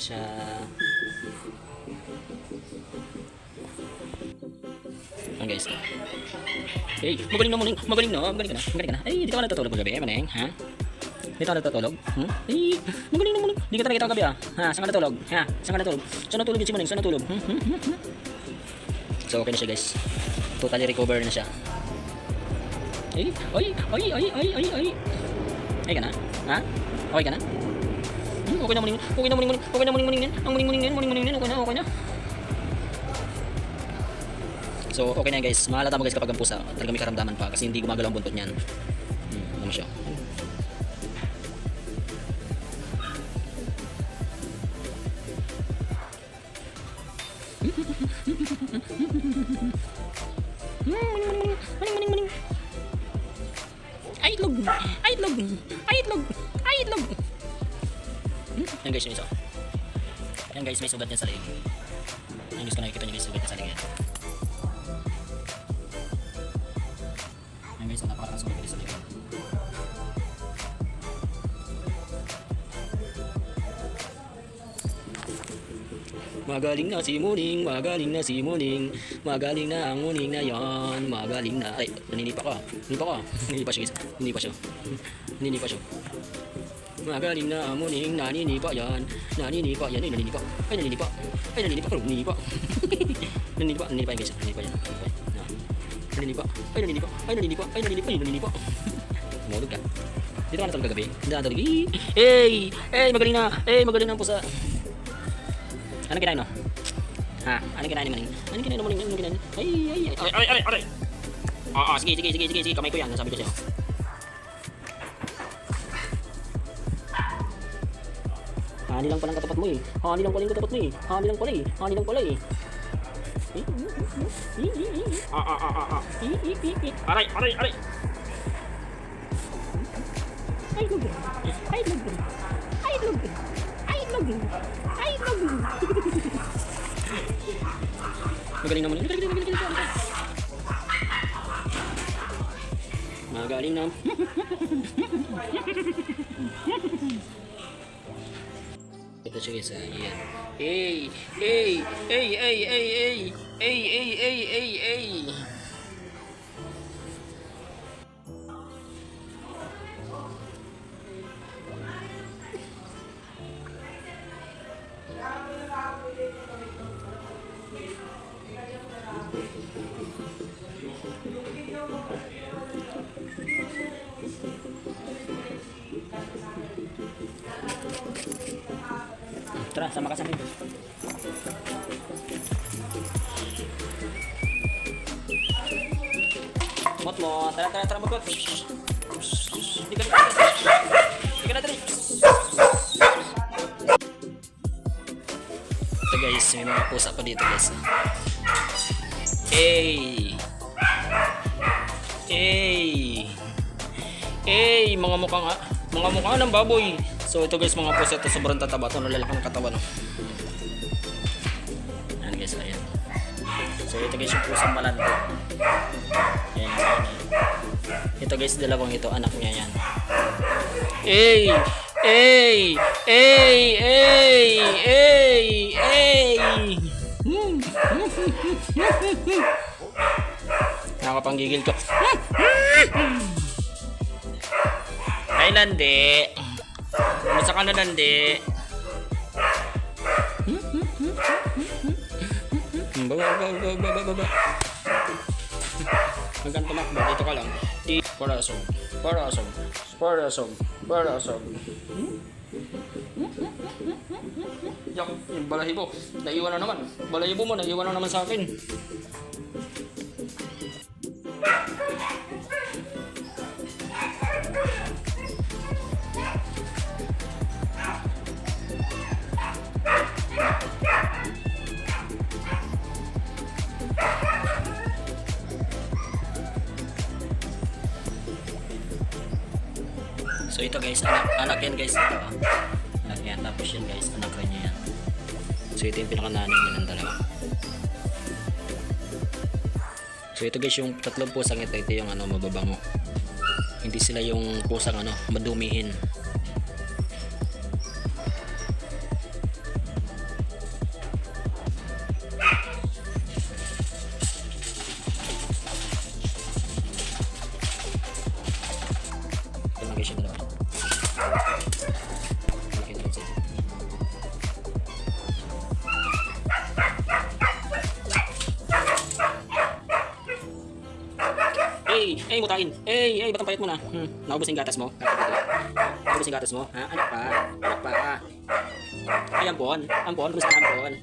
siya. Ayan guys. Hey, magaling na muling. Magaling na. Magaling ka na. Magaling ka na. Ay, di ka ba natutulog magabi, Maneng? Ha? Di ka natutulog? Ay, magaling na muling. Di ka nakita ang gabi ah. Ha? Saan ka natulog? Ha? Saan ka natulog? Saan natulog yun si Maneng? Saan natulog? So okay na siya guys. Totally recover na siya. Ay, ay, ay, ay, ay, ay, ay. Ay ka na? Ha? Okay ka na? Okay na muling. Okay na muling. Okay na muling muling. Ang muling muling yan. Muling muling yan. Okay na. Okay na. So okay na guys, mahalata mo guys kapag ang pusa talaga may karamdaman pa kasi hindi gumagalaw ang buntot niyan. Ano siya? Maning. Ay itlog. Ay itlog. Ay itlog. Ay itlog. Yan guys yung isa. Yan guys may sugat niya sa leeg. Yan guys ko nakikita niyo guys sugat niya sa leeg. So napakasulit ko sa likod. Magaling na si Muning, magaling na si Muning, magaling na ang Muning na yan, magaling na. Ay, naninipa ka. Naninipa siya guys. Naninipa siya. Magaling na ang Muning, naninipa yan. Naninipa yan. Ay, naninipa. Ay, naninipa. Ay, naninipa. Naninipa. Naninipa. Naninipa yan guys. Naninipa yan. Naninipa. Ay, naninipa. Ay, naninipa. Ay, naninipa. Ay, naninipa. Tumulog ka. Dito ka natulog kagabi. Hindi na natulog. Hey! Hey! Magaling na! Hey! Magaling na ang pusa. Anong kinain no? Ha? Anong kinain ni Maning? Anong kinain ni Maning? Anong kinain? Ay! Ay! Ay! Ay! Oo, sige. Kamay ko yan. Nasabi ko sa'yo. Hani lang palang katapat mo eh. Hani lang pala yung katapat mo eh. Hani lang pala eh. Aray. Ay, log. Magaling naman. Magaling naman. Ito siya guys. Ayan. Hey. Tara, sama ka sa akin. Mot. Tara, magbot. Hindi ka na dali. Ito guys, may mga pusa pa dito guys. Hey, mga mukha ng baboy. So ito guys, mga pusa ito sobrang tataba. Ito nalalaki ng katawan. Ayan guys, ayan. So ito guys yung pusang malando. Ayan. Ito guys, dalawang ito, anak niya yan. Hey! Nakapanggigil ko. Ay, landi. Masa ka na, landi. Baba. Hanggang tumakbo, dito ka lang. Parasog. Yak, yung balahibo. Naiwan na naman. Balahibo mo, naiwan na naman sa akin. So ito guys, anak yan guys, ito. Anak yan, tapos yan guys, anak rin niya yan. So ito yung pinakananay niya ng dalawa. So ito guys, yung tatlong pusang ito yung mababango. Hindi sila yung pusang madumihin. Mutain. Ba't ang payat mo na? Naubos yung gatas mo? Naubos yung gatas mo? Ha? Anak pa. Ay, ampon. Ampon, gusto na ampon.